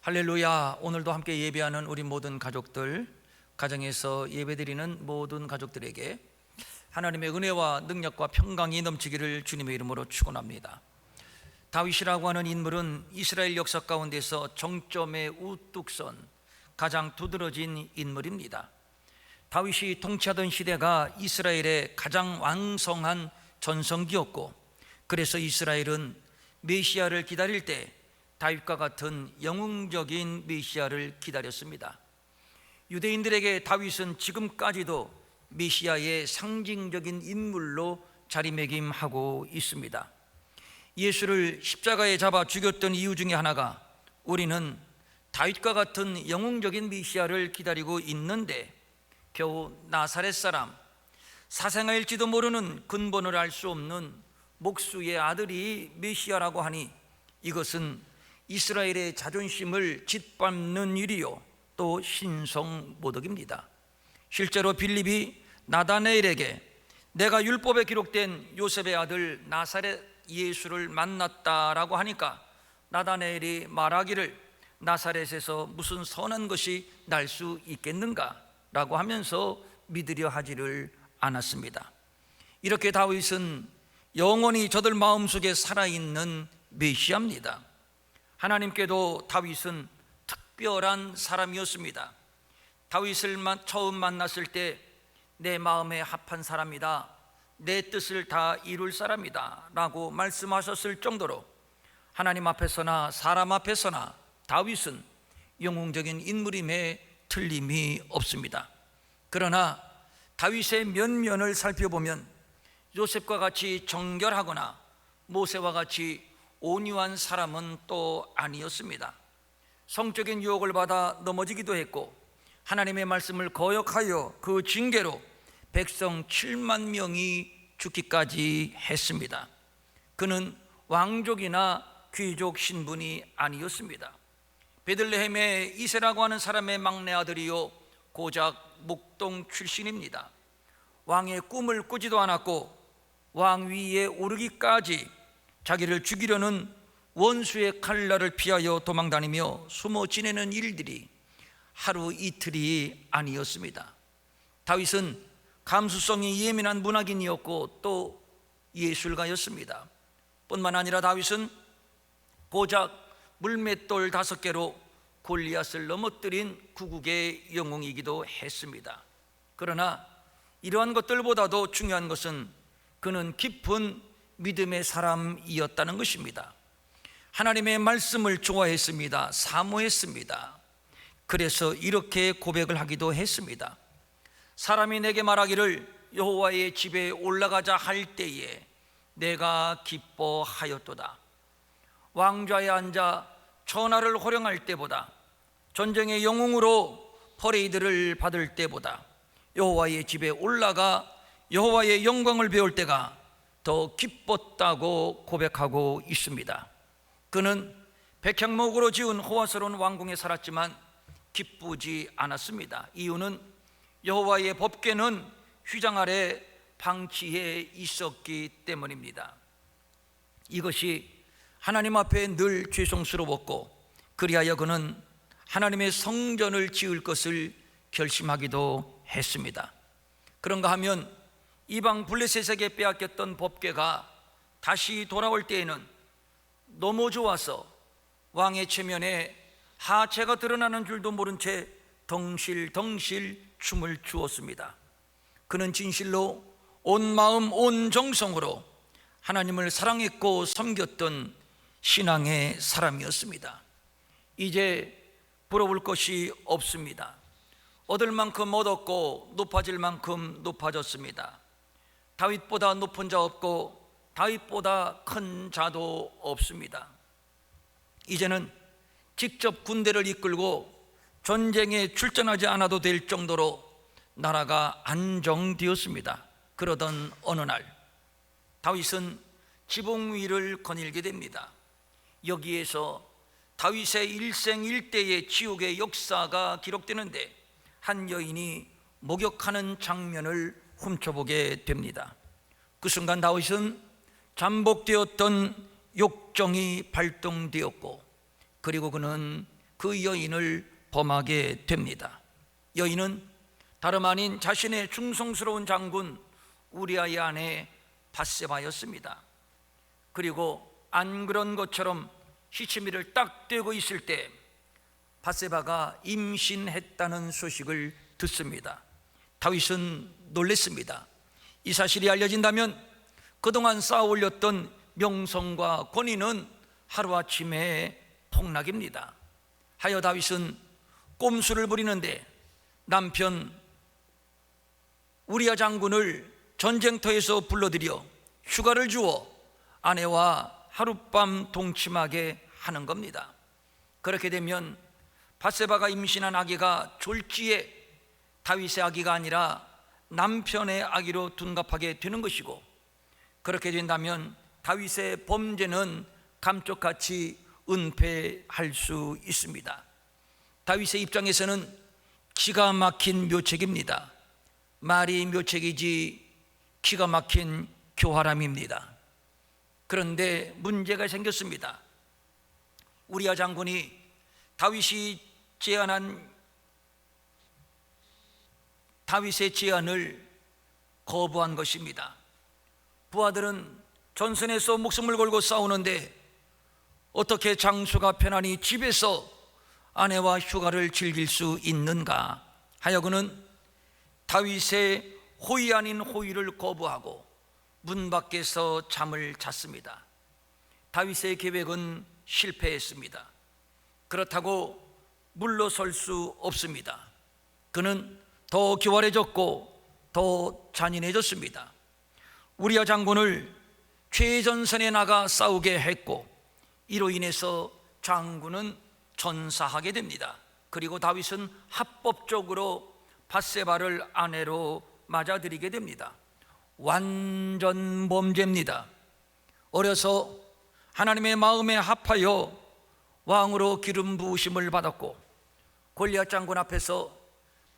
할렐루야. 오늘도 함께 예배하는 우리 모든 가족들, 가정에서 예배드리는 모든 가족들에게 하나님의 은혜와 능력과 평강이 넘치기를 주님의 이름으로 축원합니다. 다윗이라고 하는 인물은 이스라엘 역사 가운데서 정점에 우뚝 선 가장 두드러진 인물입니다. 다윗이 통치하던 시대가 이스라엘의 가장 왕성한 전성기였고, 그래서 이스라엘은 메시아를 기다릴 때 다윗과 같은 영웅적인 메시아를 기다렸습니다. 유대인들에게 다윗은 지금까지도 메시아의 상징적인 인물로 자리매김하고 있습니다. 예수를 십자가에 잡아 죽였던 이유 중에 하나가 우리는 다윗과 같은 영웅적인 메시아를 기다리고 있는데 겨우 나사렛 사람, 사생아일지도 모르는 근본을 알 수 없는 목수의 아들이 메시아라고 하니 이것은 이스라엘의 자존심을 짓밟는 일이요 또 신성모독입니다. 실제로 빌립이 나다나엘에게 내가 율법에 기록된 요셉의 아들 나사렛 예수를 만났다라고 하니까 나다나엘이 말하기를 나사렛에서 무슨 선한 것이 날 수 있겠는가 라고 하면서 믿으려 하지를 않았습니다. 이렇게 다윗은 영원히 저들 마음속에 살아있는 메시아입니다. 하나님께도 다윗은 특별한 사람이었습니다. 다윗을 처음 만났을 때 내 마음에 합한 사람이다, 내 뜻을 다 이룰 사람이다 라고 말씀하셨을 정도로 하나님 앞에서나 사람 앞에서나 다윗은 영웅적인 인물임에 틀림이 없습니다. 그러나 다윗의 면면을 살펴보면 요셉과 같이 정결하거나 모세와 같이 온유한 사람은 또 아니었습니다. 성적인 유혹을 받아 넘어지기도 했고 하나님의 말씀을 거역하여 그 징계로 백성 7만 명이 죽기까지 했습니다. 그는 왕족이나 귀족 신분이 아니었습니다. 베들레헴의 이세라고 하는 사람의 막내 아들이요 고작 목동 출신입니다. 왕의 꿈을 꾸지도 않았고 왕위에 오르기까지 자기를 죽이려는 원수의 칼날을 피하여 도망다니며 숨어 지내는 일들이 하루 이틀이 아니었습니다. 다윗은 감수성이 예민한 문학인이었고 또 예술가였습니다. 뿐만 아니라 다윗은 고작 물맷돌 5개로 골리앗을 넘어뜨린 구국의 영웅이기도 했습니다. 그러나 이러한 것들보다도 중요한 것은 그는 깊은 믿음의 사람이었다는 것입니다. 하나님의 말씀을 좋아했습니다. 사모했습니다. 그래서 이렇게 고백을 하기도 했습니다. 사람이 내게 말하기를 여호와의 집에 올라가자 할 때에 내가 기뻐하였도다. 왕좌에 앉아 천하를 호령할 때보다, 전쟁의 영웅으로 퍼레이드를 받을 때보다 여호와의 집에 올라가 여호와의 영광을 배울 때가 더 기뻤다고 고백하고 있습니다. 그는 백향목으로 지은 호화스러운 왕궁에 살았지만 기쁘지 않았습니다. 이유는 여호와의 법궤는 휘장 아래 방치해 있었기 때문입니다. 이것이 하나님 앞에 늘 죄송스러웠고, 그리하여 그는 하나님의 성전을 지을 것을 결심하기도 했습니다. 그런가 하면 이방 블레셋에게 빼앗겼던 법궤가 다시 돌아올 때에는 너무 좋아서 왕의 체면에 하체가 드러나는 줄도 모른 채 덩실덩실 춤을 추었습니다. 그는 진실로 온 마음 온 정성으로 하나님을 사랑했고 섬겼던 신앙의 사람이었습니다. 이제 부러울 것이 없습니다. 얻을 만큼 얻었고 높아질 만큼 높아졌습니다. 다윗보다 높은 자 없고 다윗보다 큰 자도 없습니다. 이제는 직접 군대를 이끌고 전쟁에 출전하지 않아도 될 정도로 나라가 안정되었습니다. 그러던 어느 날 다윗은 지붕 위를 거닐게 됩니다. 여기에서 다윗의 일생일대의 지옥의 역사가 기록되는데 한 여인이 목욕하는 장면을 훔쳐보게 됩니다. 그 순간 다윗은 잠복되었던 욕정이 발동되었고, 그리고 그는 그 여인을 범하게 됩니다. 여인은 다름 아닌 자신의 충성스러운 장군 우리아의 아내 밧세바였습니다. 그리고 안 그런 것처럼 시치미를 딱 떼고 있을 때 밧세바가 임신했다는 소식을 듣습니다. 다윗은 놀랐습니다. 이 사실이 알려진다면 그동안 쌓아 올렸던 명성과 권위는 하루아침에 폭락입니다. 하여 다윗은 꼼수를 부리는데 남편 우리아 장군을 전쟁터에서 불러들여 휴가를 주어 아내와 하룻밤 동침하게 하는 겁니다. 그렇게 되면 밧세바가 임신한 아기가 졸지에 다윗의 아기가 아니라 남편의 아기로 둔갑하게 되는 것이고, 그렇게 된다면 다윗의 범죄는 감쪽같이 은폐할 수 있습니다. 다윗의 입장에서는 기가 막힌 묘책입니다. 말이 묘책이지 기가 막힌 교활함입니다. 그런데 문제가 생겼습니다. 우리아 장군이 다윗의 제안을 거부한 것입니다. 부하들은 전선에서 목숨을 걸고 싸우는데 어떻게 장수가 편안히 집에서 아내와 휴가를 즐길 수 있는가 하여 그는 다윗의 호의 아닌 호의를 거부하고 문 밖에서 잠을 잤습니다. 다윗의 계획은 실패했습니다. 그렇다고 물러설 수 없습니다. 그는 더 교활해졌고 더 잔인해졌습니다. 우리아 장군을 최전선에 나가 싸우게 했고, 이로 인해서 장군은 전사하게 됩니다. 그리고 다윗은 합법적으로 밧세바를 아내로 맞아들이게 됩니다. 완전 범죄입니다. 어려서 하나님의 마음에 합하여 왕으로 기름 부으심을 받았고, 골리앗 장군 앞에서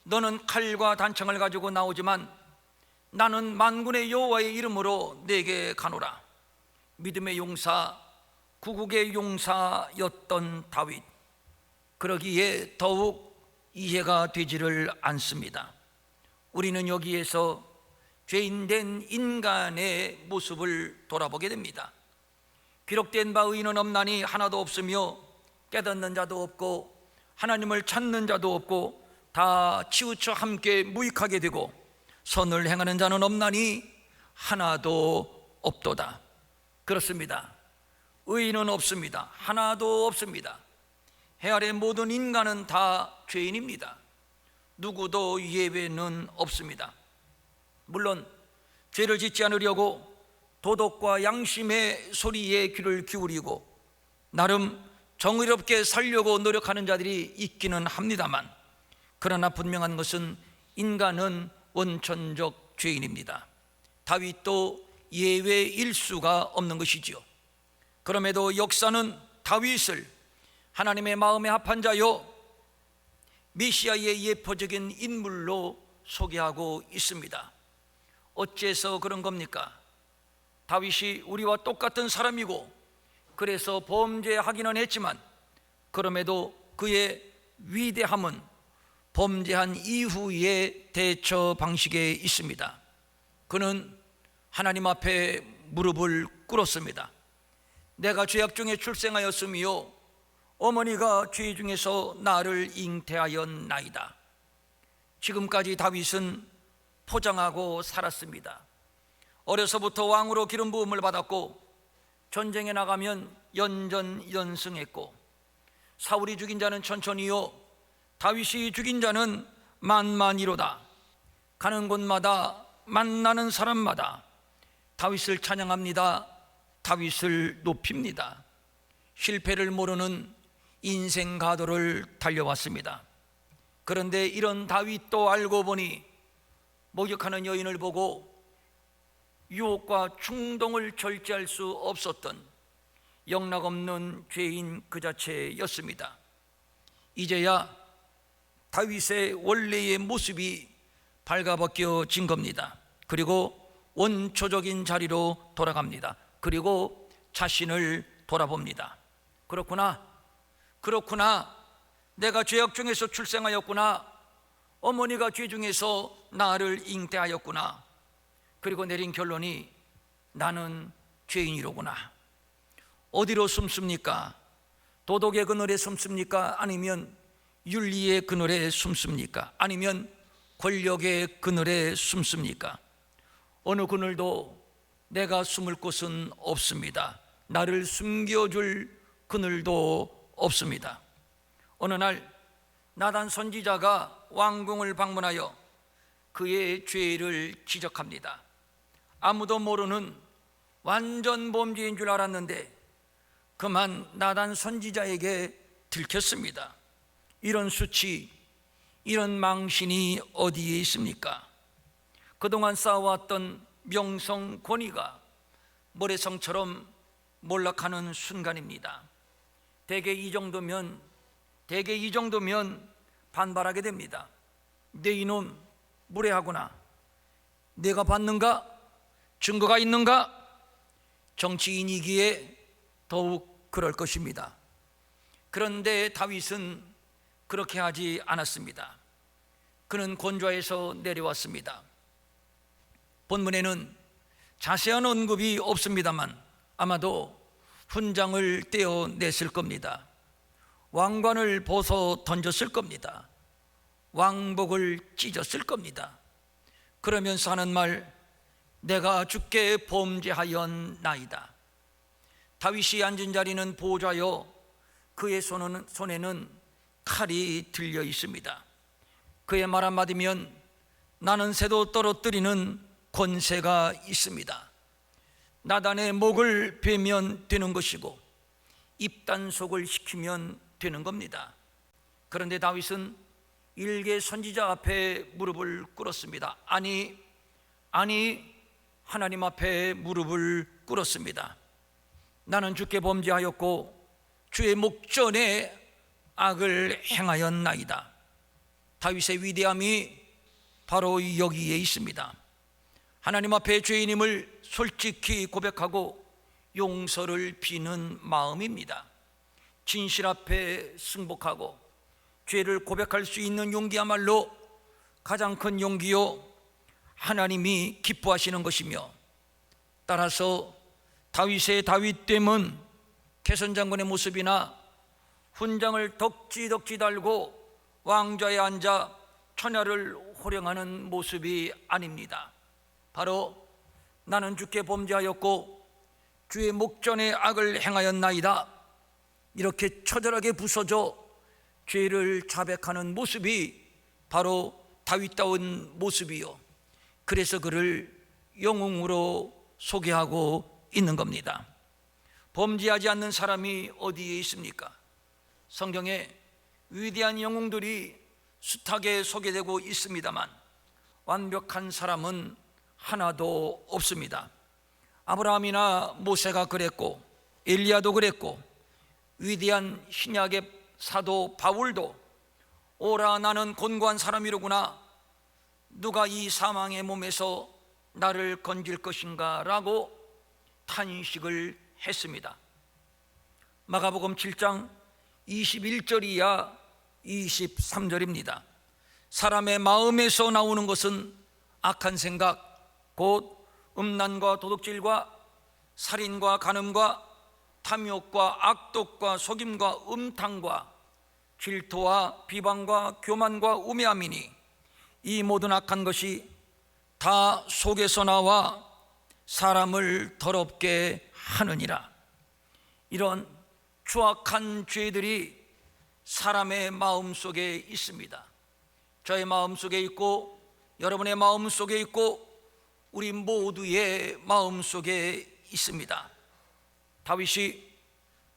너는 칼과 단창을 가지고 나오지만 나는 만군의 여호와의 이름으로 내게 가노라. 믿음의 용사, 구국의 용사였던 다윗, 그러기에 더욱 이해가 되지를 않습니다. 우리는 여기에서 죄인된 인간의 모습을 돌아보게 됩니다. 기록된 바 의인은 없나니 하나도 없으며 깨닫는 자도 없고 하나님을 찾는 자도 없고 다 치우쳐 함께 무익하게 되고 선을 행하는 자는 없나니 하나도 없도다. 그렇습니다. 의인은 없습니다. 하나도 없습니다. 해 아래 모든 인간은 다 죄인입니다. 누구도 예외는 없습니다. 물론 죄를 짓지 않으려고 도덕과 양심의 소리에 귀를 기울이고 나름 정의롭게 살려고 노력하는 자들이 있기는 합니다만, 그러나 분명한 것은 인간은 원천적 죄인입니다. 다윗도 예외일 수가 없는 것이지요. 그럼에도 역사는 다윗을 하나님의 마음에 합한 자요 메시아의 예표적인 인물로 소개하고 있습니다. 어째서 그런 겁니까? 다윗이 우리와 똑같은 사람이고 그래서 범죄하기는 했지만 그럼에도 그의 위대함은 범죄한 이후의 대처 방식에 있습니다. 그는 하나님 앞에 무릎을 꿇었습니다. 내가 죄악 중에 출생하였으며 어머니가 죄 중에서 나를 잉태하였나이다. 지금까지 다윗은 포장하고 살았습니다. 어려서부터 왕으로 기름 부음을 받았고 전쟁에 나가면 연전연승했고 사울이 죽인 자는 천천히요 다윗이 죽인 자는 만만이로다. 가는 곳마다 만나는 사람마다 다윗을 찬양합니다. 다윗을 높입니다. 실패를 모르는 인생 가도를 달려왔습니다. 그런데 이런 다윗도 알고 보니 목욕하는 여인을 보고 유혹과 충동을 절제할 수 없었던 영락없는 죄인 그 자체였습니다. 이제야 다윗의 원래의 모습이 발가벗겨진 겁니다. 그리고 원초적인 자리로 돌아갑니다. 그리고 자신을 돌아봅니다. 그렇구나 내가 죄악 중에서 출생하였구나. 어머니가 죄 중에서 나를 잉태하였구나. 그리고 내린 결론이 나는 죄인이로구나. 어디로 숨습니까? 도덕의 그늘에 숨습니까? 아니면 윤리의 그늘에 숨습니까? 아니면 권력의 그늘에 숨습니까? 어느 그늘도 내가 숨을 곳은 없습니다. 나를 숨겨줄 그늘도 없습니다. 어느 날 나단 선지자가 왕궁을 방문하여 그의 죄를 지적합니다. 아무도 모르는 완전 범죄인 줄 알았는데 그만 나단 선지자에게 들켰습니다. 이런 수치, 이런 망신이 어디에 있습니까? 그동안 쌓아왔던 명성 권위가 모래성처럼 몰락하는 순간입니다. 대개 이 정도면 반발하게 됩니다. 내 이놈 무례하구나. 내가 봤는가? 증거가 있는가? 정치인이기에 더욱 그럴 것입니다. 그런데 다윗은 그렇게 하지 않았습니다. 그는 곤좌에서 내려왔습니다. 본문에는 자세한 언급이 없습니다만 아마도 훈장을 떼어냈을 겁니다. 왕관을 벗어 던졌을 겁니다. 왕복을 찢었을 겁니다. 그러면서 하는 말, 내가 주께 범죄하였나이다. 다윗이 앉은 자리는 보좌여 그의 손에는 칼이 들려 있습니다. 그의 말 한마디면 나는 새도 떨어뜨리는 권세가 있습니다. 나단의 목을 베면 되는 것이고 입단속을 시키면 되는 겁니다. 그런데 다윗은 일개 선지자 앞에 무릎을 꿇었습니다. 아니 하나님 앞에 무릎을 꿇었습니다. 나는 주께 범죄하였고 주의 목전에 악을 행하였나이다. 다윗의 위대함이 바로 여기에 있습니다. 하나님 앞에 죄인임을 솔직히 고백하고 용서를 비는 마음입니다. 진실 앞에 승복하고 죄를 고백할 수 있는 용기야말로 가장 큰 용기요 하나님이 기뻐하시는 것이며, 따라서 다윗의 다윗됨은 개선장군의 모습이나 훈장을 덕지덕지 달고 왕좌에 앉아 천하를 호령하는 모습이 아닙니다. 바로 나는 주께 범죄하였고 주의 목전에 악을 행하였나이다, 이렇게 처절하게 부서져 죄를 자백하는 모습이 바로 다윗다운 모습이요, 그래서 그를 영웅으로 소개하고 있는 겁니다. 범죄하지 않는 사람이 어디에 있습니까? 성경에 위대한 영웅들이 숱하게 소개되고 있습니다만 완벽한 사람은 하나도 없습니다. 아브라함이나 모세가 그랬고 엘리야도 그랬고 위대한 신약의 사도 바울도 오라 나는 곤고한 사람이로구나, 누가 이 사망의 몸에서 나를 건질 것인가 라고 탄식을 했습니다. 마가복음 7장 21절이야 23절입니다. 사람의 마음에서 나오는 것은 악한 생각, 곧 음란과 도둑질과 살인과 간음과 탐욕과 악독과 속임과 음탕과 질투와 비방과 교만과 우매함이니 이 모든 악한 것이 다 속에서 나와 사람을 더럽게 하느니라. 이런 추악한 죄들이 사람의 마음속에 있습니다. 저의 마음속에 있고 여러분의 마음속에 있고 우리 모두의 마음속에 있습니다. 다윗이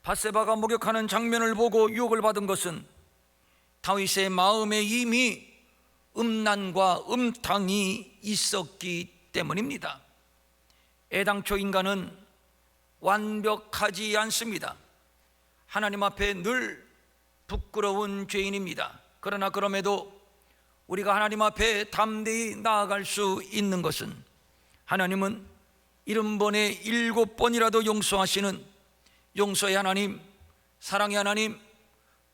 밧세바가 목욕하는 장면을 보고 유혹을 받은 것은 다윗의 마음에 이미 음란과 음탕이 있었기 때문입니다. 애당초 인간은 완벽하지 않습니다. 하나님 앞에 늘 부끄러운 죄인입니다. 그러나 그럼에도 우리가 하나님 앞에 담대히 나아갈 수 있는 것은 하나님은 70번에 7번이라도 용서하시는 용서의 하나님, 사랑의 하나님,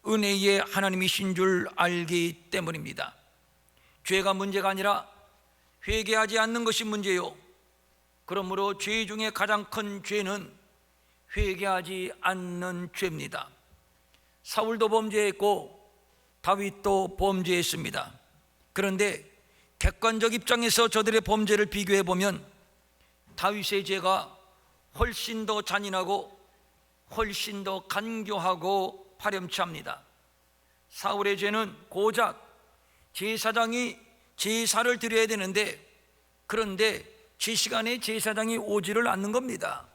은혜의 하나님이신 줄 알기 때문입니다. 죄가 문제가 아니라 회개하지 않는 것이 문제요, 그러므로 죄 중에 가장 큰 죄는 회개하지 않는 죄입니다. 사울도 범죄했고 다윗도 범죄했습니다. 그런데 객관적 입장에서 저들의 범죄를 비교해 보면 다윗의 죄가 훨씬 더 잔인하고 훨씬 더 간교하고 파렴치합니다. 사울의 죄는 고작 제사장이 제사를 드려야 되는데, 그런데 제 시간에 제사장이 오지를 않는 겁니다.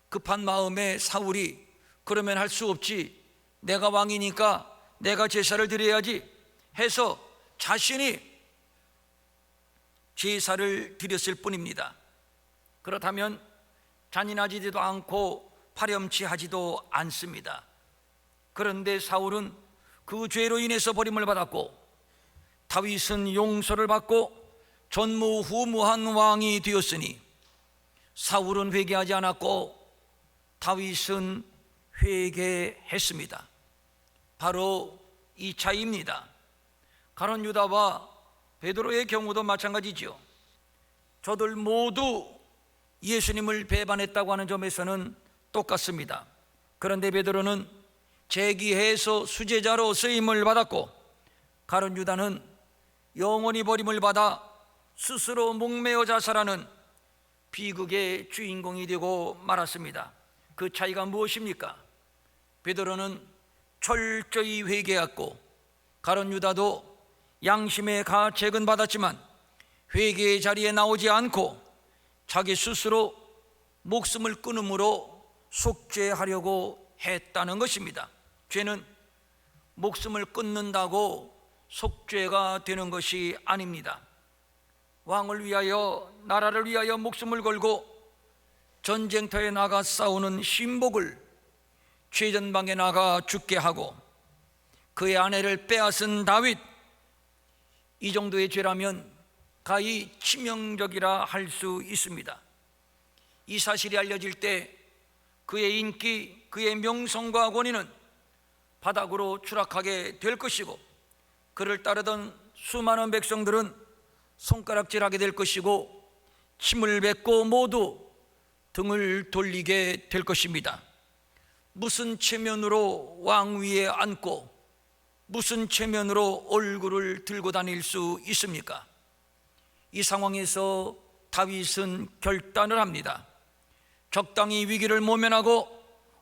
급한 마음에 사울이 그러면 할 수 없지, 내가 왕이니까 내가 제사를 드려야지 해서 자신이 제사를 드렸을 뿐입니다. 그렇다면 잔인하지도 않고 파렴치하지도 않습니다. 그런데 사울은 그 죄로 인해서 버림을 받았고 다윗은 용서를 받고 전무후무한 왕이 되었으니 사울은 회개하지 않았고 다윗은 회개했습니다. 바로 이 차이입니다. 가룟 유다와 베드로의 경우도 마찬가지죠. 저들 모두 예수님을 배반했다고 하는 점에서는 똑같습니다. 그런데 베드로는 재기해서 수제자로 쓰임을 받았고 가룟 유다는 영원히 버림을 받아 스스로 목매어 자살하는 비극의 주인공이 되고 말았습니다. 그 차이가 무엇입니까? 베드로는 철저히 회개했고 가룟 유다도 양심의 가책은 받았지만 회개의 자리에 나오지 않고 자기 스스로 목숨을 끊음으로 속죄하려고 했다는 것입니다. 죄는 목숨을 끊는다고 속죄가 되는 것이 아닙니다. 왕을 위하여, 나라를 위하여 목숨을 걸고 전쟁터에 나가 싸우는 신복을 최전방에 나가 죽게 하고 그의 아내를 빼앗은 다윗, 이 정도의 죄라면 가히 치명적이라 할 수 있습니다. 이 사실이 알려질 때 그의 인기, 그의 명성과 권위는 바닥으로 추락하게 될 것이고 그를 따르던 수많은 백성들은 손가락질하게 될 것이고 침을 뱉고 모두 등을 돌리게 될 것입니다. 무슨 체면으로 왕 위에 앉고 무슨 체면으로 얼굴을 들고 다닐 수 있습니까? 이 상황에서 다윗은 결단을 합니다. 적당히 위기를 모면하고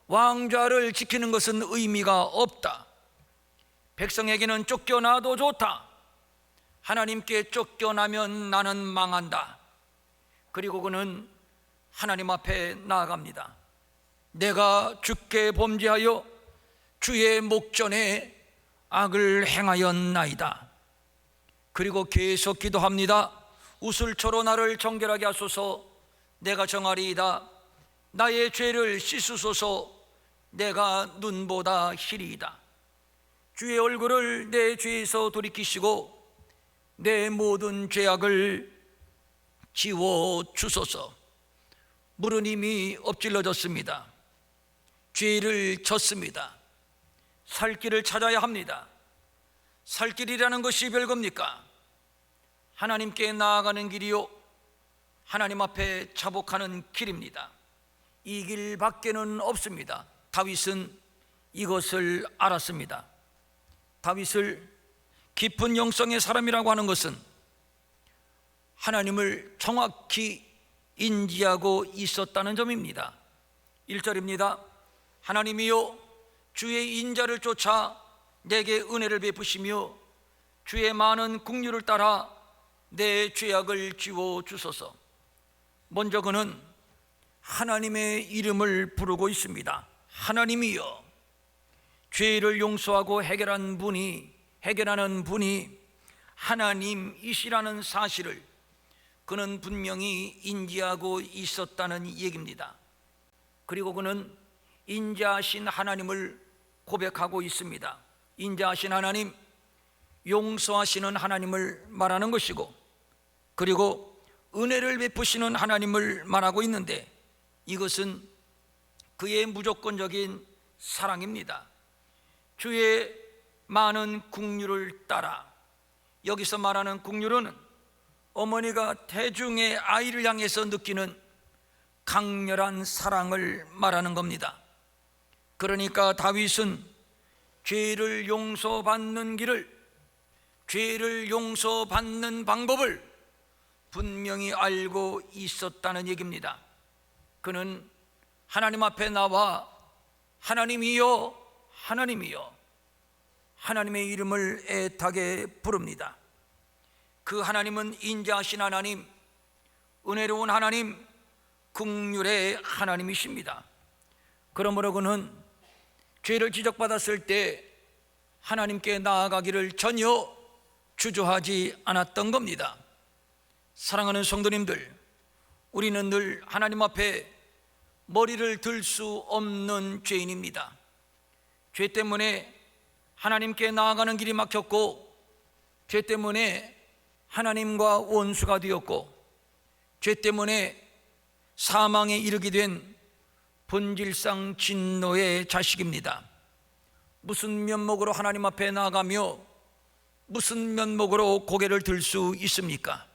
왕좌를 지키는 것은 의미가 없다. 백성에게는 쫓겨나도 좋다. 하나님께 쫓겨나면 나는 망한다. 그리고 그는 하나님 앞에 나아갑니다. 내가 주께 범죄하여 주의 목전에 악을 행하였나이다. 그리고 계속 기도합니다. 우슬초로 나를 정결하게 하소서. 내가 정하리이다. 나의 죄를 씻으소서. 내가 눈보다 희리이다. 주의 얼굴을 내 죄에서 돌이키시고 내 모든 죄악을 지워 주소서. 물은 이미 엎질러졌습니다. 죄를 졌습니다. 살 길을 찾아야 합니다. 살 길이라는 것이 별겁니까? 하나님께 나아가는 길이요, 하나님 앞에 자복하는 길입니다. 이 길 밖에는 없습니다. 다윗은 이것을 알았습니다. 다윗을 깊은 영성의 사람이라고 하는 것은 하나님을 정확히 인지하고 있었다는 점입니다. 1절입니다. 하나님이여 주의 인자를 쫓아 내게 은혜를 베푸시며 주의 많은 긍휼을 따라 내 죄악을 지워 주소서. 먼저 그는 하나님의 이름을 부르고 있습니다. 하나님이여, 죄를 용서하고 해결하는 분이 하나님이시라는 사실을 그는 분명히 인지하고 있었다는 얘기입니다. 그리고 그는 인자하신 하나님을 고백하고 있습니다. 인자하신 하나님, 용서하시는 하나님을 말하는 것이고, 그리고 은혜를 베푸시는 하나님을 말하고 있는데, 이것은 그의 무조건적인 사랑입니다. 주의 많은 긍휼을 따라. 여기서 말하는 긍휼은 어머니가 태중의 아이를 향해서 느끼는 강렬한 사랑을 말하는 겁니다. 그러니까 다윗은 죄를 용서받는 길을, 죄를 용서받는 방법을 분명히 알고 있었다는 얘기입니다. 그는 하나님 앞에 나와 하나님이여, 하나님이여, 하나님의 이름을 애타게 부릅니다. 그 하나님은 인자하신 하나님, 은혜로운 하나님, 긍휼의 하나님이십니다. 그러므로 그는 죄를 지적받았을 때 하나님께 나아가기를 전혀 주저하지 않았던 겁니다. 사랑하는 성도님들, 우리는 늘 하나님 앞에 머리를 들 수 없는 죄인입니다. 죄 때문에 하나님께 나아가는 길이 막혔고, 죄 때문에 하나님과 원수가 되었고, 죄 때문에 사망에 이르게 된 본질상 진노의 자식입니다. 무슨 면목으로 하나님 앞에 나아가며 무슨 면목으로 고개를 들 수 있습니까?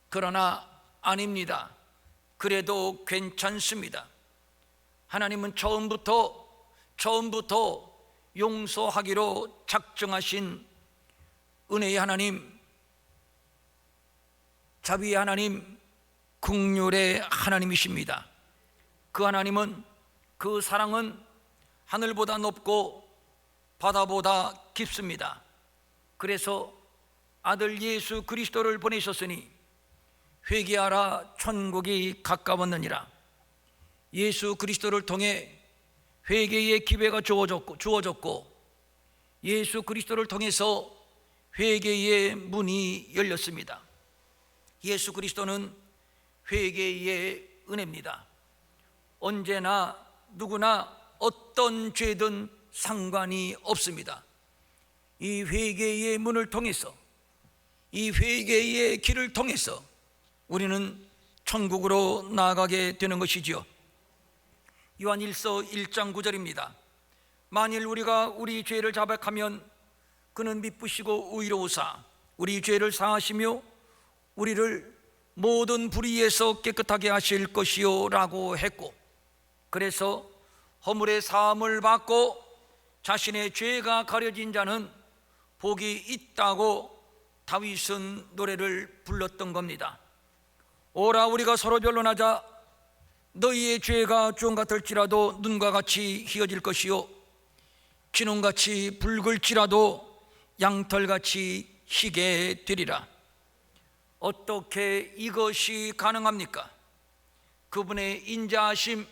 그러나 아닙니다. 그래도 괜찮습니다. 하나님은 처음부터 용서하기로 작정하신 은혜의 하나님, 자비의 하나님, 긍휼의 하나님이십니다. 그 하나님은, 그 사랑은 하늘보다 높고 바다보다 깊습니다. 그래서 아들 예수 그리스도를 보내셨으니 회개하라, 천국이 가까웠느니라. 예수 그리스도를 통해 회개의 기회가 주어졌고, 예수 그리스도를 통해서 회개의 문이 열렸습니다. 예수 그리스도는 회개의 은혜입니다. 언제나 누구나 어떤 죄든 상관이 없습니다. 이 회개의 문을 통해서, 이 회개의 길을 통해서 우리는 천국으로 나아가게 되는 것이지요. 요한일서 1장 9절입니다. 만일 우리가 우리 죄를 자백하면 그는 미쁘시고 의로우사 우리 죄를 사하시며 우리를 모든 불의에서 깨끗하게 하실 것이요 라고 했고, 그래서 허물의 사함을 받고 자신의 죄가 가려진 자는 복이 있다고 다윗은 노래를 불렀던 겁니다. 오라 우리가 서로 변론하자. 너희의 죄가 주홍 같을지라도 눈과 같이 희어질 것이요 진홍같이 붉을지라도 양털같이 희게 되리라. 어떻게 이것이 가능합니까? 그분의 인자하심,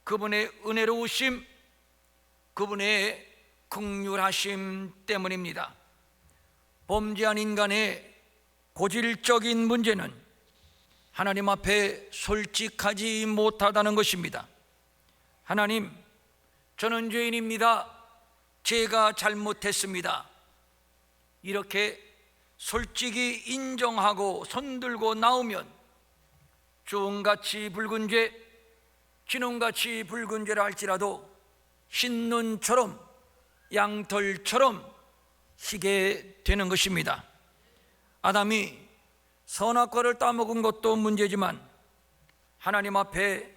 그분의 은혜로우심, 그분의 긍휼하심 때문입니다. 범죄한 인간의 고질적인 문제는 하나님 앞에 솔직하지 못하다는 것입니다. 하나님, 저는 죄인입니다. 제가 잘못했습니다. 이렇게 솔직히 인정하고 손들고 나오면 주홍같이 붉은 죄, 진홍같이 붉은 죄라 할지라도 흰눈처럼 양털처럼 희게 되는 것입니다. 아담이 선악과를 따먹은 것도 문제지만 하나님 앞에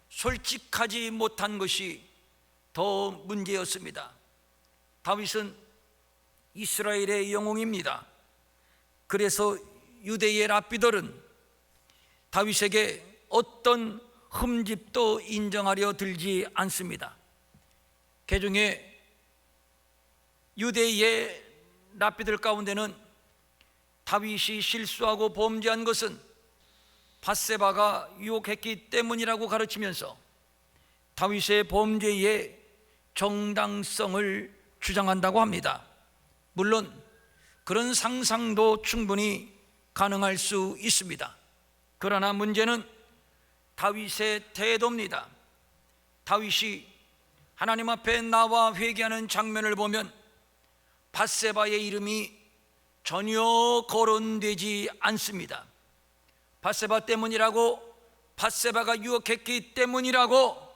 솔직하지 못한 것이 더 문제였습니다. 다윗은 이스라엘의 영웅입니다. 그래서 유대의 랍비들은 다윗에게 어떤 흠집도 인정하려 들지 않습니다. 그중에 유대의 랍비들 가운데는 다윗이 실수하고 범죄한 것은 밧세바가 유혹했기 때문이라고 가르치면서 다윗의 범죄의 정당성을 주장한다고 합니다. 물론 그런 상상도 충분히 가능할 수 있습니다. 그러나 문제는 다윗의 태도입니다. 다윗이 하나님 앞에 나와 회개하는 장면을 보면 밧세바의 이름이 전혀 거론되지 않습니다. 밧세바 때문이라고, 밧세바가 유혹했기 때문이라고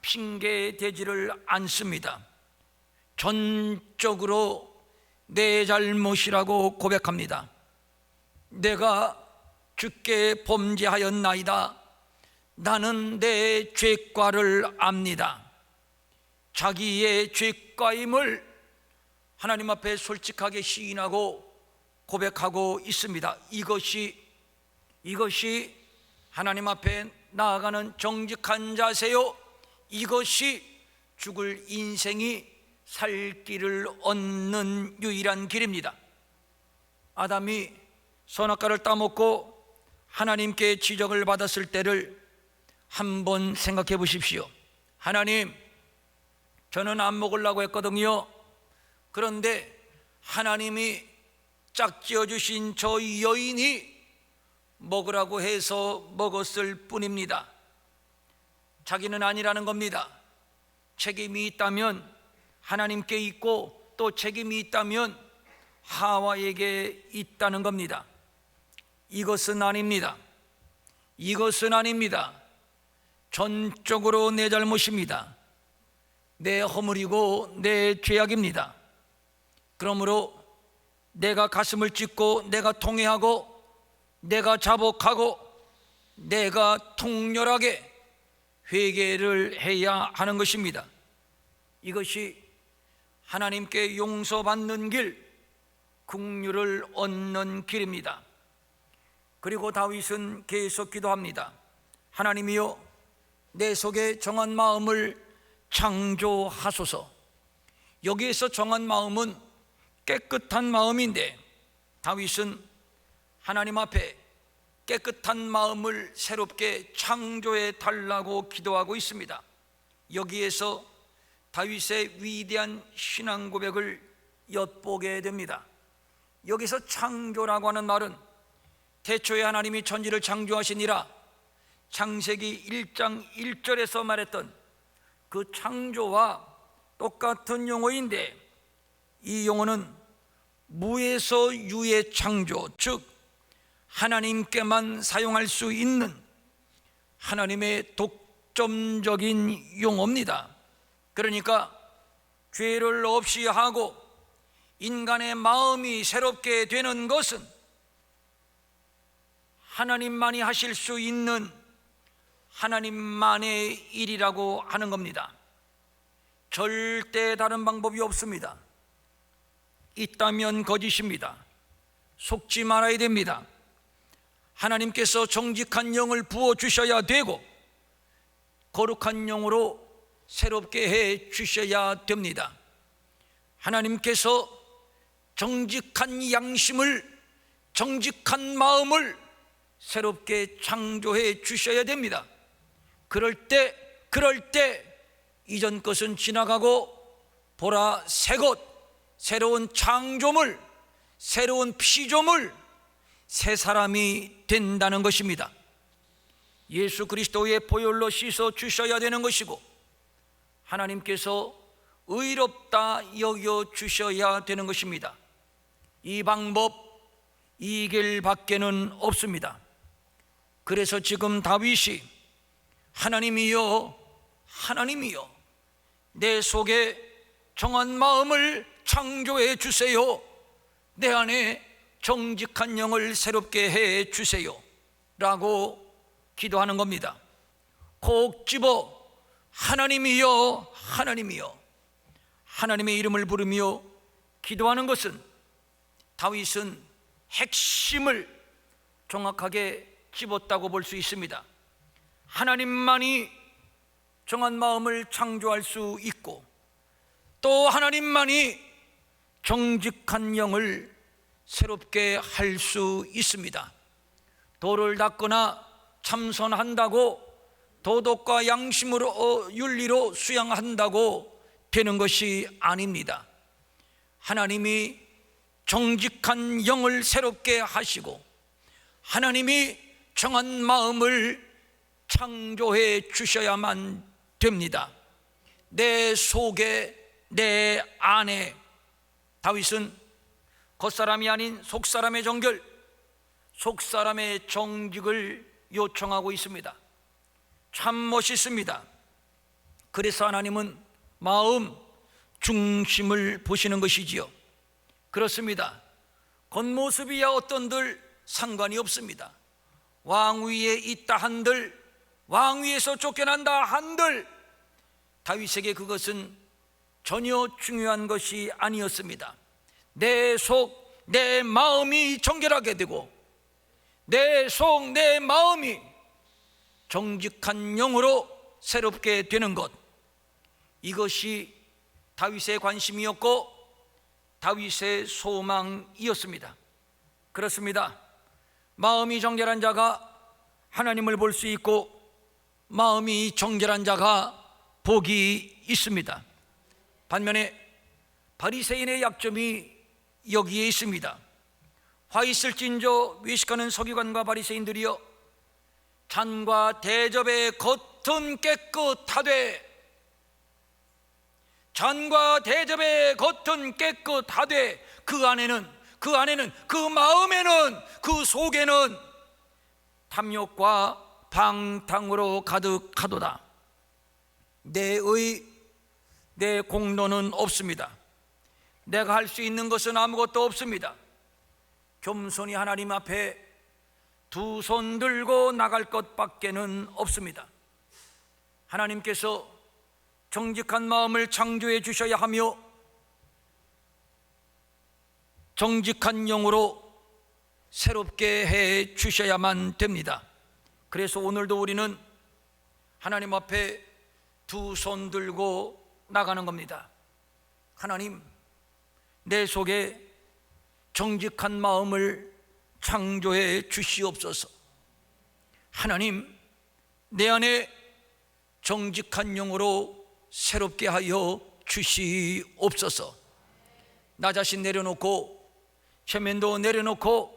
핑계대지를 않습니다. 전적으로 내 잘못이라고 고백합니다. 내가 주께 범죄하였나이다. 나는 내 죄과를 압니다. 자기의 죄과임을 하나님 앞에 솔직하게 시인하고 고백하고 있습니다. 이것이 하나님 앞에 나아가는 정직한 자세요, 이것이 죽을 인생이 살 길을 얻는 유일한 길입니다. 아담이 선악과를 따먹고 하나님께 지적을 받았을 때를 한번 생각해 보십시오. 하나님, 저는 안 먹으려고 했거든요. 그런데 하나님이 짝지어 주신 저 여인이 먹으라고 해서 먹었을 뿐입니다. 자기는 아니라는 겁니다. 책임이 있다면 하나님께 있고, 또 책임이 있다면 하와에게 있다는 겁니다. 이것은 아닙니다. 전적으로 내 잘못입니다. 내 허물이고 내 죄악입니다. 그러므로 내가 가슴을 찢고, 내가 통회하고, 내가 자복하고, 내가 통렬하게 회개를 해야 하는 것입니다. 이것이 하나님께 용서받는 길, 긍휼을 얻는 길입니다. 그리고 다윗은 계속 기도합니다. 하나님이여, 내 속에 정한 마음을 창조하소서. 여기에서 정한 마음은 깨끗한 마음인데, 다윗은 하나님 앞에 깨끗한 마음을 새롭게 창조해 달라고 기도하고 있습니다. 여기에서 다윗의 위대한 신앙 고백을 엿보게 됩니다. 여기서 창조라고 하는 말은 태초에 하나님이 천지를 창조하시니라, 창세기 1장 1절에서 말했던 그 창조와 똑같은 용어인데, 이 용어는 무에서 유의 창조, 즉 하나님께만 사용할 수 있는 하나님의 독점적인 용어입니다. 그러니까 죄를 없이 하고 인간의 마음이 새롭게 되는 것은 하나님만이 하실 수 있는 하나님만의 일이라고 하는 겁니다. 절대 다른 방법이 없습니다. 있다면 거짓입니다. 속지 말아야 됩니다. 하나님께서 정직한 영을 부어주셔야 되고, 거룩한 영으로 새롭게 해 주셔야 됩니다. 하나님께서 정직한 양심을, 정직한 마음을 새롭게 창조해 주셔야 됩니다. 그럴 때 이전 것은 지나가고 보라 새 것, 새로운 창조물, 새로운 피조물, 새 사람이 된다는 것입니다. 예수 그리스도의 보혈로 씻어 주셔야 되는 것이고, 하나님께서 의롭다 여겨 주셔야 되는 것입니다. 이 방법, 이 길 밖에는 없습니다. 그래서 지금 다윗이 하나님이여, 내 속에 정한 마음을 창조해 주세요. 내 안에 정직한 영을 새롭게 해 주세요 라고 기도하는 겁니다. 콕 집어 하나님이여, 하나님의 이름을 부르며 기도하는 것은 다윗은 핵심을 정확하게 집었다고 볼 수 있습니다. 하나님만이 정한 마음을 창조할 수 있고, 또 하나님만이 정직한 영을 새롭게 할 수 있습니다. 도를 닦거나 참선한다고 도덕과 양심으로 윤리로 수양한다고 되는 것이 아닙니다. 하나님이 정직한 영을 새롭게 하시고, 하나님이 정한 마음을 창조해 주셔야만 됩니다. 내 속에, 내 안에. 다윗은 겉사람이 아닌 속사람의 정결, 속사람의 정직을 요청하고 있습니다. 참 멋있습니다. 그래서 하나님은 마음, 중심을 보시는 것이지요. 그렇습니다. 겉모습이야 어떤들 상관이 없습니다. 왕위에 있다 한들, 왕위에서 쫓겨난다 한들 다윗에게 그것은 전혀 중요한 것이 아니었습니다. 내 속, 내 마음이 정결하게 되고 내 속, 내 마음이 정직한 영으로 새롭게 되는 것, 이것이 다윗의 관심이었고 다윗의 소망이었습니다. 그렇습니다. 마음이 정결한 자가 하나님을 볼 수 있고 마음이 정결한 자가 복이 있습니다. 반면에 바리새인의 약점이 여기에 있습니다. 화 있을진저 외식하는 서기관과 바리새인들이여, 잔과 대접의 겉은 깨끗하되, 잔과 대접의 겉은 깨끗하되 그 안에는 그 마음에는 그 속에는 탐욕과 방탕으로 가득하도다. 내 공로는 없습니다. 내가 할 수 있는 것은 아무것도 없습니다. 겸손히 하나님 앞에 두 손 들고 나갈 것밖에는 없습니다. 하나님께서 정직한 마음을 창조해 주셔야 하며 정직한 영으로 새롭게 해 주셔야만 됩니다. 그래서 오늘도 우리는 하나님 앞에 두 손 들고 나가는 겁니다. 하나님, 내 속에 정직한 마음을 창조해 주시옵소서. 하나님, 내 안에 정직한 영으로 새롭게 하여 주시옵소서. 나 자신 내려놓고 체면도 내려놓고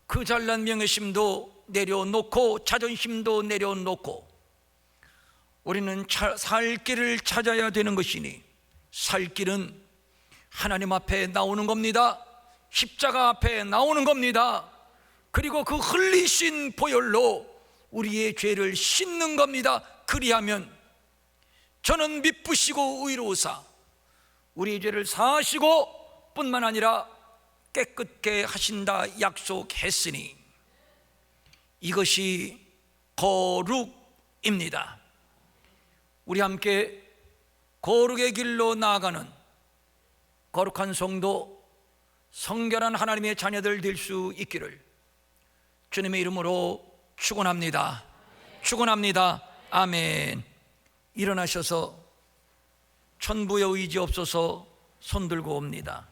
그 잘난 명예심도 내려놓고 자존심도 내려놓고 우리는 살 길을 찾아야 되는 것이니, 살 길은 하나님 앞에 나오는 겁니다. 십자가 앞에 나오는 겁니다. 그리고 그 흘리신 보혈로 우리의 죄를 씻는 겁니다. 그리하면 저는 미쁘시고 의로우사 우리의 죄를 사하시고 뿐만 아니라 깨끗게 하신다 약속했으니, 이것이 거룩입니다. 우리 함께 거룩의 길로 나아가는 거룩한 성도, 성결한 하나님의 자녀들 될 수 있기를 주님의 이름으로 축원합니다. 축원합니다. 아멘. 일어나셔서 천부의 의지 없어서 손 들고 옵니다.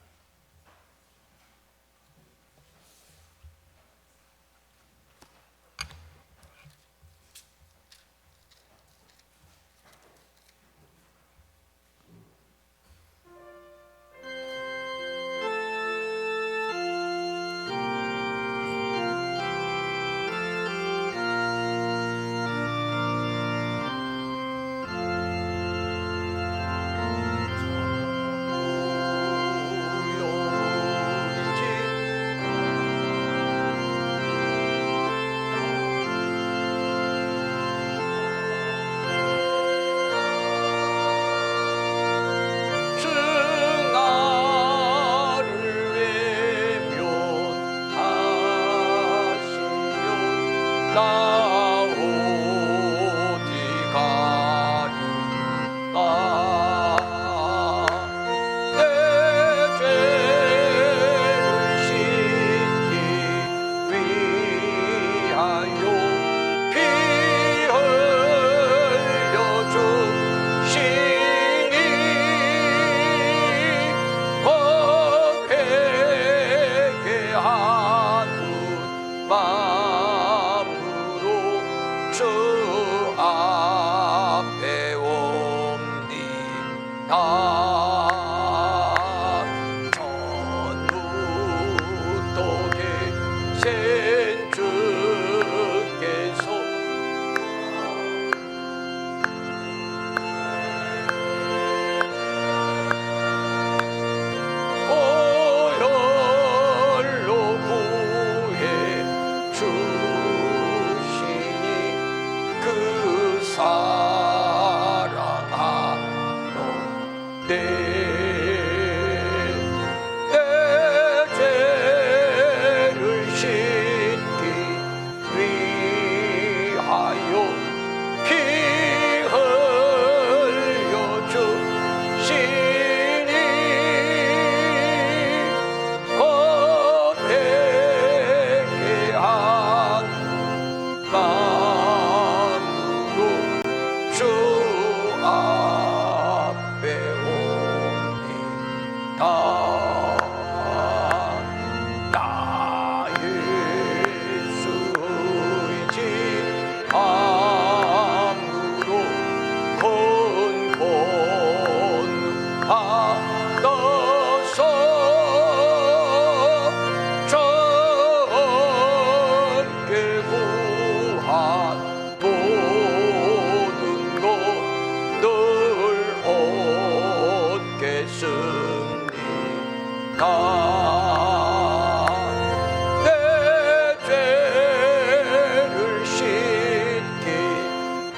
내 죄를 씻기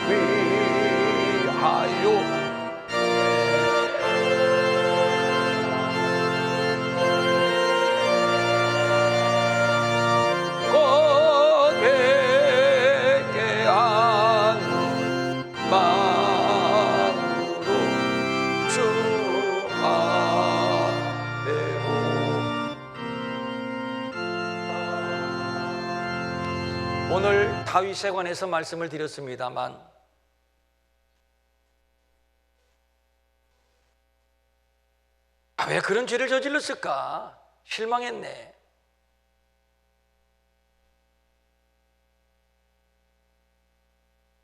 위하여 고백게 하는 마음으로 주 앞에 오늘 다윗에 관해서 말씀을 드렸습니다만 왜 그런 죄를 저질렀을까? 실망했네.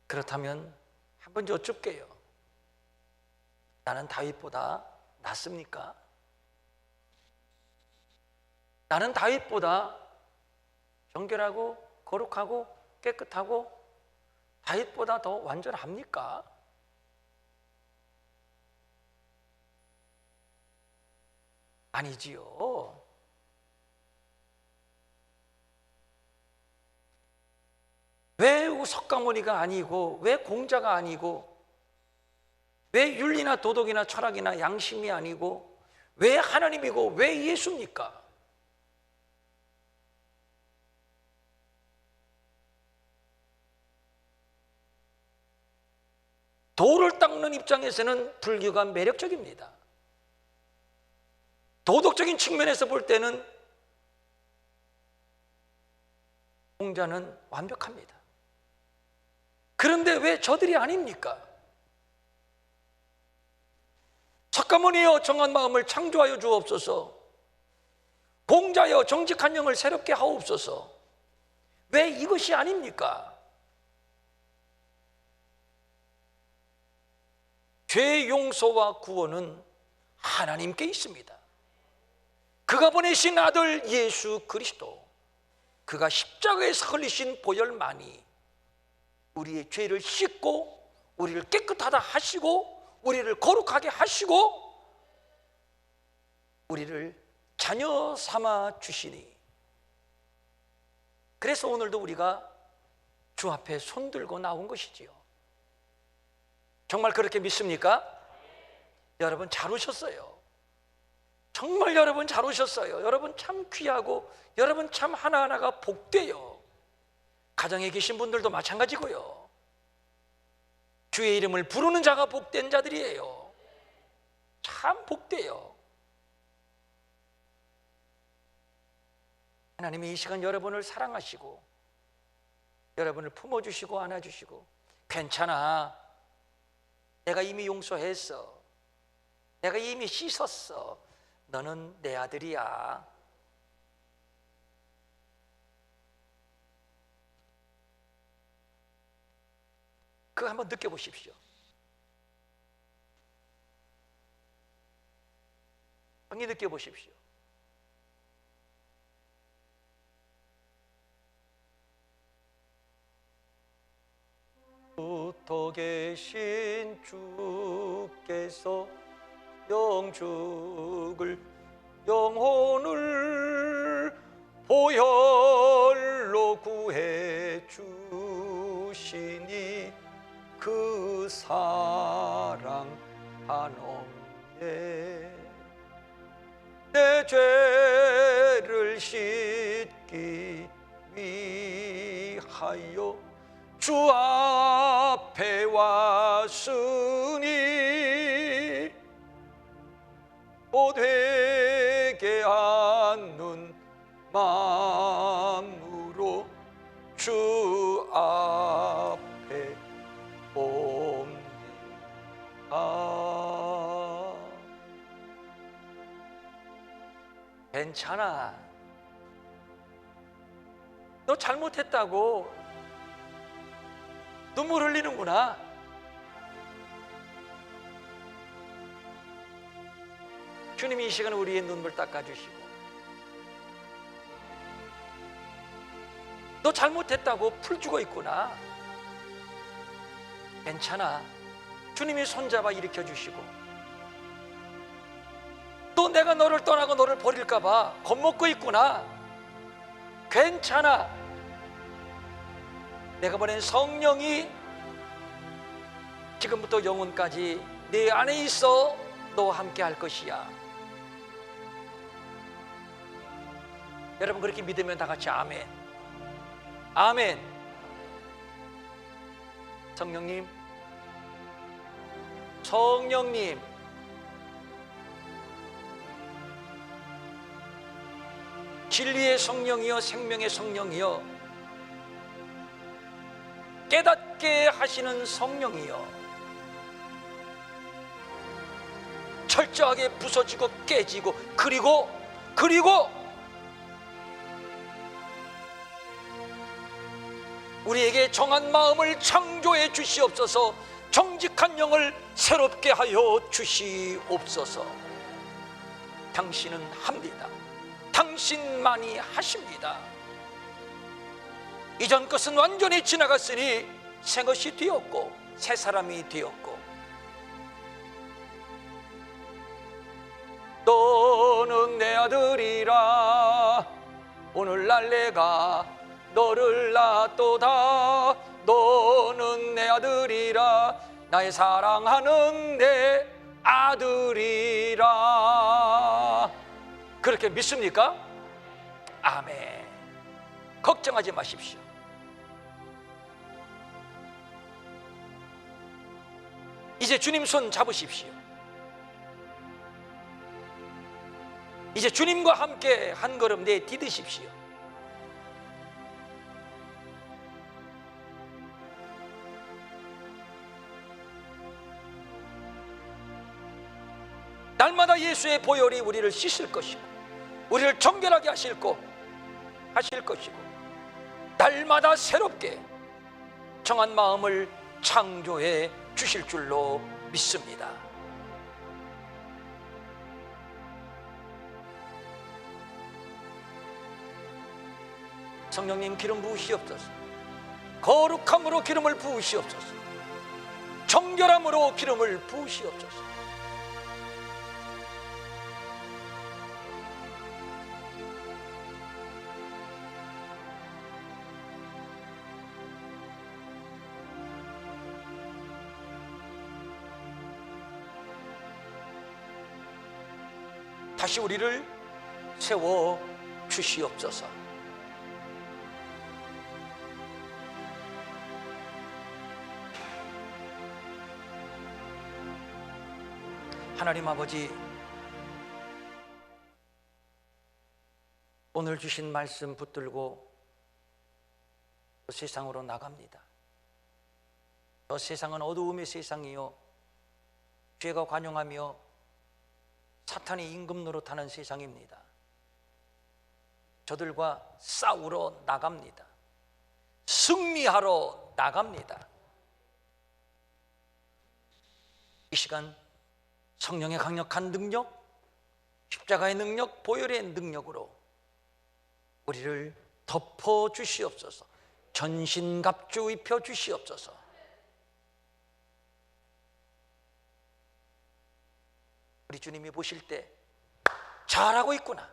그렇다면 한번 여쭙게요. 나는 다윗보다 낫습니까? 나는 다윗보다 정결하고 거룩하고 깨끗하고 다윗보다 더 완전합니까? 아니지요. 왜 석가모니가 아니고, 왜 공자가 아니고, 왜 윤리나 도덕이나 철학이나 양심이 아니고, 왜 하나님이고, 왜 예수입니까? 돌을 닦는 입장에서는 불교가 매력적입니다. 도덕적인 측면에서 볼 때는 공자는 완벽합니다. 그런데 왜 저들이 아닙니까? 석가모니여 정한 마음을 창조하여 주옵소서, 공자여 정직한 영을 새롭게 하옵소서. 왜 이것이 아닙니까? 죄 용서와 구원은 하나님께 있습니다. 그가 보내신 아들 예수 그리스도, 그가 십자가에서 흘리신 보혈만이 우리의 죄를 씻고 우리를 깨끗하다 하시고 우리를 거룩하게 하시고 우리를 자녀 삼아 주시니, 그래서 오늘도 우리가 주 앞에 손들고 나온 것이지요. 정말 그렇게 믿습니까? 여러분 잘 오셨어요. 정말 여러분 잘 오셨어요. 여러분 참 귀하고 여러분 참 하나하나가 복돼요. 가정에 계신 분들도 마찬가지고요. 주의 이름을 부르는 자가 복된 자들이에요. 참 복돼요. 하나님이 이 시간 여러분을 사랑하시고 여러분을 품어주시고 안아주시고, 괜찮아, 내가 이미 용서했어, 내가 이미 씻었어, 너는 내 아들이야. 그거 한번 느껴보십시오. 한번 느껴보십시오. 붙어 계신 주께서 영죽을 영혼을 보혈로 구해 주시니 그 사랑 한없네. 내 죄를 씻기 위하여 주 앞에 왔으니 되게 하는 마음으로 주 앞에 옵니다. 괜찮아, 너 잘못했다고 눈물 흘리는구나. 주님이 이 시간에 우리의 눈물 닦아주시고, 너 잘못했다고 풀주고 있구나. 괜찮아, 주님이 손잡아 일으켜 주시고 또 내가 너를 떠나고 너를 버릴까 봐 겁먹고 있구나. 괜찮아. 내가 보낸 성령이 지금부터 영원까지 네 안에 있어 너와 함께 할 것이야. 여러분 그렇게 믿으면 다 같이 아멘. 아멘. 성령님, 성령님, 진리의 성령이여, 생명의 성령이여, 깨닫게 하시는 성령이여, 철저하게 부서지고 깨지고 그리고 우리에게 정한 마음을 창조해 주시옵소서. 정직한 영을 새롭게 하여 주시옵소서. 당신은 합니다. 당신만이 하십니다. 이전 것은 완전히 지나갔으니 새 것이 되었고 새 사람이 되었고, 너는 내 아들이라 오늘날 내가 너를 낳았도다. 너는 내 아들이라 나의 사랑하는 내 아들이라. 그렇게 믿습니까? 아멘. 걱정하지 마십시오. 이제 주님 손 잡으십시오. 이제 주님과 함께 한 걸음 내디디십시오. 날마다 예수의 보혈이 우리를 씻을 것이고 우리를 정결하게 하실 것이고 날마다 새롭게 정한 마음을 창조해 주실 줄로 믿습니다. 성령님 기름 부으시옵소서. 거룩함으로 기름을 부으시옵소서. 정결함으로 기름을 부으시옵소서. 다시 우리를 세워 주시옵소서. 하나님 아버지, 오늘 주신 말씀 붙들고 세상으로 나갑니다. 저 세상은 어두움의 세상이요, 죄가 관용하며 사탄이 임금 노릇하는 세상입니다. 저들과 싸우러 나갑니다. 승리하러 나갑니다. 이 시간 성령의 강력한 능력, 십자가의 능력, 보혈의 능력으로 우리를 덮어 주시옵소서. 전신갑주 입혀 주시옵소서. 우리 주님이 보실 때 잘하고 있구나,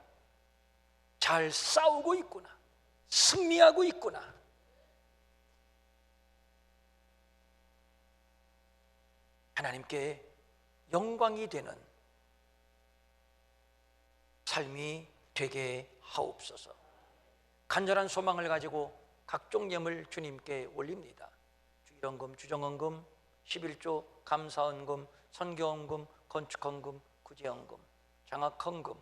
잘 싸우고 있구나, 승리하고 있구나, 하나님께 영광이 되는 삶이 되게 하옵소서. 간절한 소망을 가지고 각종 예물 주님께 올립니다. 주일헌금, 주정헌금, 11조, 감사헌금, 선교헌금, 건축헌금, 구제헌금, 장학헌금,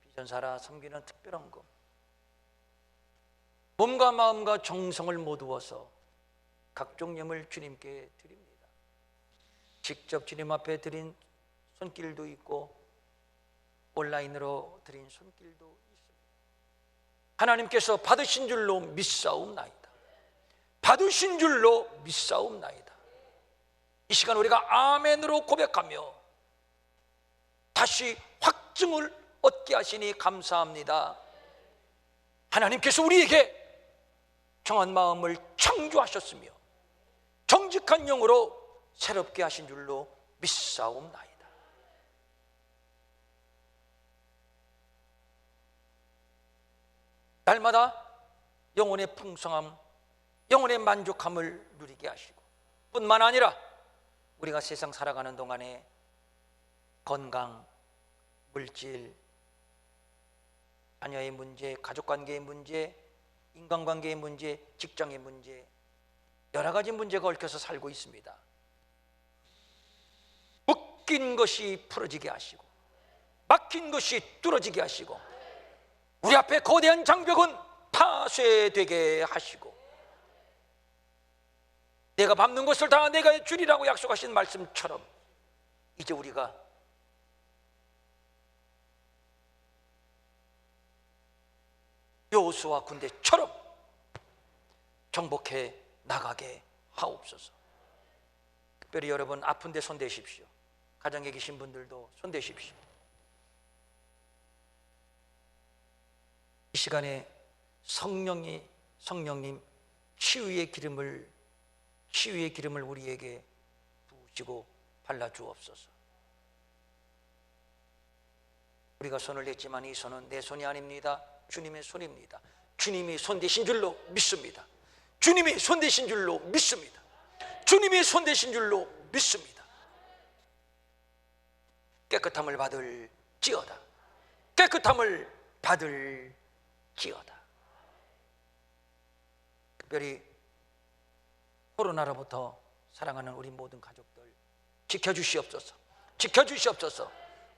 비전사라 섬기는 특별헌금, 몸과 마음과 정성을 모두어서 각종 예물 주님께 드립니다. 직접 주님 앞에 드린 손길도 있고 온라인으로 드린 손길도 있습니다. 하나님께서 받으신 줄로 믿사옵나이다. 받으신 줄로 믿사옵나이다. 이 시간 우리가 아멘으로 고백하며 다시 확증을 얻게 하시니 감사합니다. 하나님께서 우리에게 정한 마음을 창조하셨으며 정직한 영으로 새롭게 하신 줄로 믿사옵나이다. 날마다 영혼의 풍성함, 영혼의 만족함을 누리게 하시고, 뿐만 아니라 우리가 세상 살아가는 동안에 건강, 물질, 자녀의 문제, 가족관계의 문제, 인간관계의 문제, 직장의 문제, 여러 가지 문제가 얽혀서 살고 있습니다. 묶인 것이 풀어지게 하시고, 막힌 것이 뚫어지게 하시고, 우리 앞에 거대한 장벽은 파쇄되게 하시고, 내가 밟는 것을 다 내가 주리라고 약속하신 말씀처럼 이제 우리가 여호수아 군대처럼 정복해 나가게 하옵소서. 특별히 여러분 아픈데 손대십시오. 가정에 계신 분들도 손대십시오. 이 시간에 성령님 치유의 기름을 우리에게 부으시고 발라주옵소서. 우리가 손을 냈지만 이 손은 내 손이 아닙니다. 주님의 손입니다. 주님이 손 대신 줄로 믿습니다. 주님이 손 대신 줄로 믿습니다. 주님이 손 대신 줄로 믿습니다. 깨끗함을 받을지어다. 깨끗함을 받을지어다. 특별히 코로나로부터 사랑하는 우리 모든 가족들 지켜주시옵소서. 지켜주시옵소서.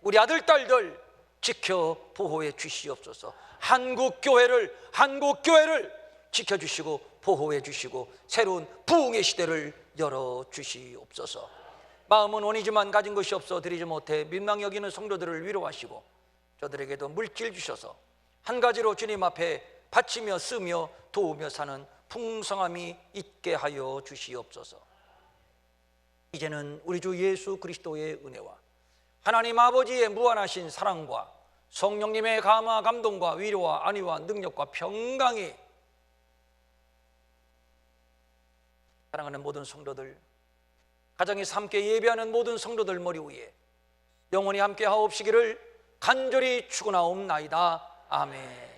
우리 아들 딸들 지켜 보호해 주시옵소서. 한국 교회를 지켜주시고 보호해 주시고 새로운 부흥의 시대를 열어 주시옵소서. 마음은 원이지만 가진 것이 없어 드리지 못해 민망히 여기는 성도들을 위로하시고, 저들에게도 물질 주셔서 한 가지로 주님 앞에 바치며 쓰며 도우며 사는 풍성함이 있게 하여 주시옵소서. 이제는 우리 주 예수 그리스도의 은혜와 하나님 아버지의 무한하신 사랑과 성령님의 감화 감동과 위로와 안위와 능력과 평강이 사랑하는 모든 성도들, 가정에서 함께 예배하는 모든 성도들 머리 위에 영원히 함께 하옵시기를 간절히 축원하옵나이다. 아멘.